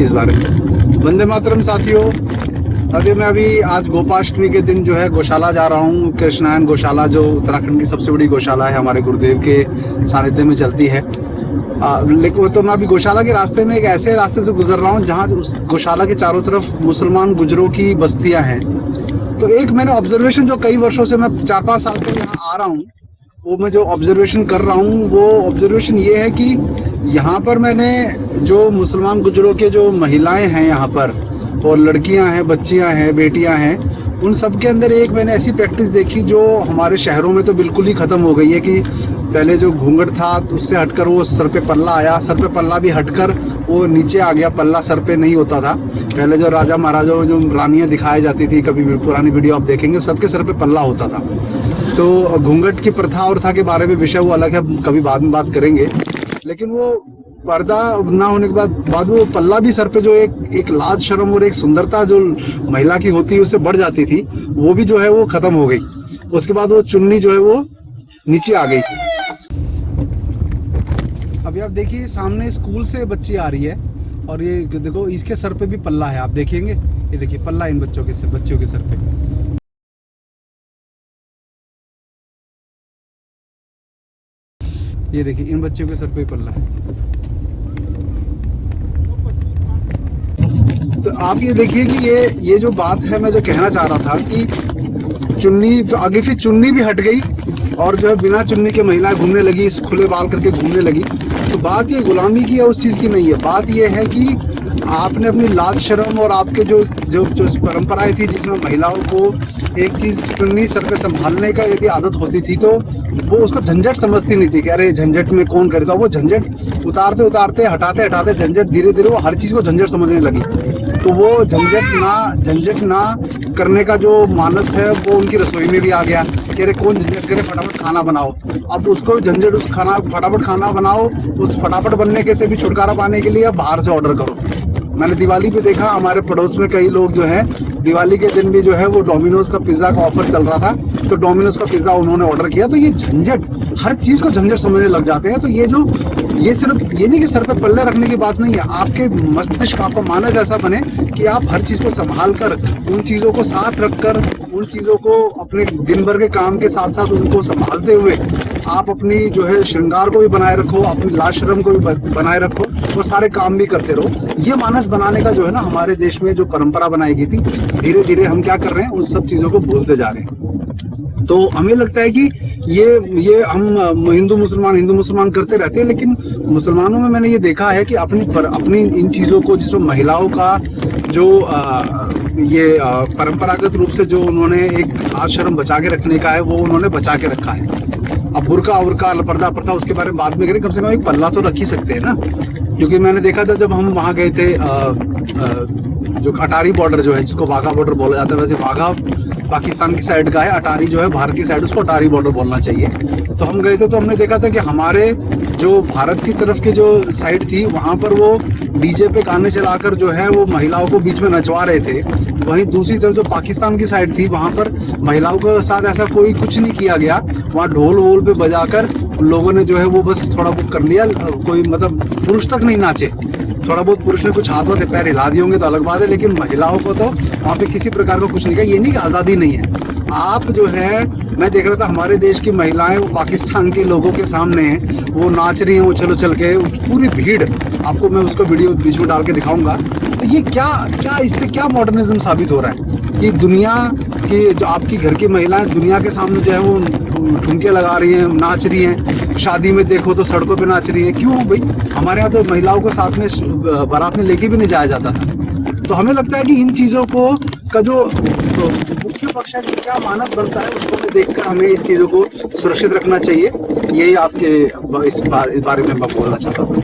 इस बारे में। वंदे मातरम साथियों। मैं अभी आज गोपाष्टमी के दिन जो है गौशाला जा रहा हूँ। कृष्णायन गौशाला जो उत्तराखंड की सबसे बड़ी गौशाला है, हमारे गुरुदेव के सानिध्य में चलती है। लेकिन तो मैं अभी गौशाला के रास्ते में एक ऐसे रास्ते से गुजर रहा हूँ जहाँ उस गौशाला के चारों तरफ मुसलमान गुजरों की बस्तियाँ हैं। तो एक मैंने ऑब्जर्वेशन जो कई वर्षों से मैं 4-5 साल से यहाँ आ रहा हूँ, वो मैं जो ऑब्जर्वेशन कर रहा हूँ वो ऑब्जर्वेशन ये है कि यहाँ पर मैंने जो मुसलमान गुजरों के जो महिलाएं हैं यहाँ पर, और लड़कियाँ हैं, बच्चियाँ हैं, बेटियाँ हैं, उन सब के अंदर एक मैंने ऐसी प्रैक्टिस देखी जो हमारे शहरों में तो बिल्कुल ही ख़त्म हो गई है। कि पहले जो घूंघट था उससे हटकर वो सर पे पल्ला आया, सर पे पल्ला भी हटकर वो नीचे आ गया, पल्ला सर पे नहीं होता था। पहले जो राजा महाराजा जो रानियाँ दिखाई जाती थी, कभी पुरानी वीडियो आप देखेंगे, सबके सर पे पल्ला होता था। तो घूंघट की प्रथा और था के बारे में विषय वो अलग है, कभी बाद में बात करेंगे। लेकिन वो पर्दा ना होने के बाद वो पल्ला भी सर पे जो एक लाज शर्म और एक सुंदरता जो महिला की होती है उससे बढ़ जाती थी, वो भी जो है वो खत्म हो गई। उसके बाद वो चुन्नी जो है वो नीचे आ गई। अभी आप देखिए सामने स्कूल से बच्ची आ रही है और ये देखो इसके सर पे भी पल्ला है, आप देखेंगे, ये देखिए पल्ला इन बच्चों के सर पे। ये देखिए इन बच्चों के सर पे पल्ला है। तो आप ये देखिए कि ये जो बात है, मैं जो कहना चाह रहा था कि चुन्नी आगे फिर चुन्नी भी हट गई और जो है बिना चुन्नी के महिलाएं घूमने लगी, खुले बाल करके घूमने लगी। तो बात ये गुलामी की है, उस चीज़ की नहीं है। बात ये है कि आपने अपनी लाज शर्म और आपके जो परंपराएं थी जिसमें महिलाओं को एक चीज़ चुन्नी सर पे संभालने का यदि आदत होती थी तो वो उसको झंझट समझती नहीं थी कि अरे झंझट में कौन करेगा। वो झंझट उतारते उतारते हटाते हटाते झंझट धीरे धीरे वो हर चीज़ को झंझट समझने लगी। तो वो झंझट ना करने का जो मानस है वो उनकी रसोई में भी आ गया कि अरे कौन झंझट करे, फटाफट खाना बनाओ। अब उसको झंझट उस खाना फटाफट खाना बनाओ, उस फटाफट बनने के से भी छुटकारा पाने के लिए अब बाहर से ऑर्डर करो। मैंने दिवाली पे देखा हमारे पड़ोस में कई लोग जो हैं दिवाली के दिन भी जो है वो डोमिनोज का पिज़्ज़ा का ऑफर चल रहा था, तो डोमिनोज का पिज़्ज़ा उन्होंने ऑर्डर किया। तो ये झंझट, हर चीज़ को झंझट समझने लग जाते हैं। तो ये सिर्फ ये नहीं कि सर पे पल्ले रखने की बात नहीं है, आपके मस्तिष्क, आपका मानस ऐसा बने कि आप हर चीज़ को संभाल कर, उन चीज़ों को साथ रखकर, उन चीज़ों को अपने दिन भर के काम के साथ साथ उनको संभालते हुए आप अपनी जो है श्रृंगार को भी बनाए रखो, अपनी लाज शर्म को भी बनाए रखो और सारे काम भी करते रहो। ये मानस बनाने का जो है ना हमारे देश में जो परंपरा बनाई गई थी, धीरे धीरे हम क्या कर रहे हैं, उन सब चीज़ों को भूलते जा रहे हैं। तो हमें लगता है कि ये हम हिंदू मुसलमान करते रहते हैं, लेकिन मुसलमानों में मैंने ये देखा है कि अपनी इन चीज़ों को, जिसमें महिलाओं का जो परंपरागत रूप से जो उन्होंने एक लाज शर्म बचा के रखने का है वो उन्होंने बचा के रखा है। अब बुर्का उर्का पर्दा प्रथा उसके बारे में बात में करें, कम से कम एक पल्ला तो रख ही सकते हैं ना। क्योंकि मैंने देखा था जब हम वहाँ गए थे, जो अटारी बॉर्डर जो है जिसको वाघा बॉर्डर बोला जाता है, वैसे वाघा पाकिस्तान की साइड का है, अटारी जो है भारत की साइड, उसको अटारी बॉर्डर बोलना चाहिए। तो हम गए थे तो हमने देखा था कि हमारे जो भारत की तरफ की जो साइड थी वहाँ पर वो डीजे पे गाने चलाकर जो है वो महिलाओं को बीच में नचवा रहे थे। वहीं दूसरी तरफ जो पाकिस्तान की साइड थी वहाँ पर महिलाओं के साथ ऐसा कोई कुछ नहीं किया गया। वहाँ ढोल वोल पे बजाकर लोगों ने जो है वो बस थोड़ा बहुत कर लिया, कोई मतलब पुरुष तक नहीं नाचे। थोड़ा बहुत पुरुष ने कुछ हाथों से पैर हिला दिए होंगे तो अलग बात है, लेकिन महिलाओं को तो वहाँ पे किसी प्रकार का कुछ नहीं किया। ये नहीं कि आज़ादी नहीं है। आप जो है, मैं देख रहा था हमारे देश की महिलाएं वो पाकिस्तान के लोगों के सामने वो नाच रही हैं उछल के, पूरी भीड़, आपको मैं उसका वीडियो बीच में डाल के दिखाऊंगा। तो ये क्या इससे क्या मॉडर्निज्म साबित हो रहा है कि दुनिया की जो आपकी घर की महिलाएं दुनिया के सामने जो है वो ठुमके लगा रही हैं, नाच रही हैं। शादी में देखो तो सड़कों पे नाच रही है। क्यों भाई? हमारे यहाँ तो महिलाओं को साथ में बारात में लेके भी नहीं जाया जाता था। तो हमें लगता है कि इन चीज़ों को का जो मुख्य पक्ष है, क्या मानस बनता है, उसको हमें देखकर हमें इन चीज़ों को सुरक्षित रखना चाहिए। यही आपके इस बारे में मैं बोलना चाहता हूँ।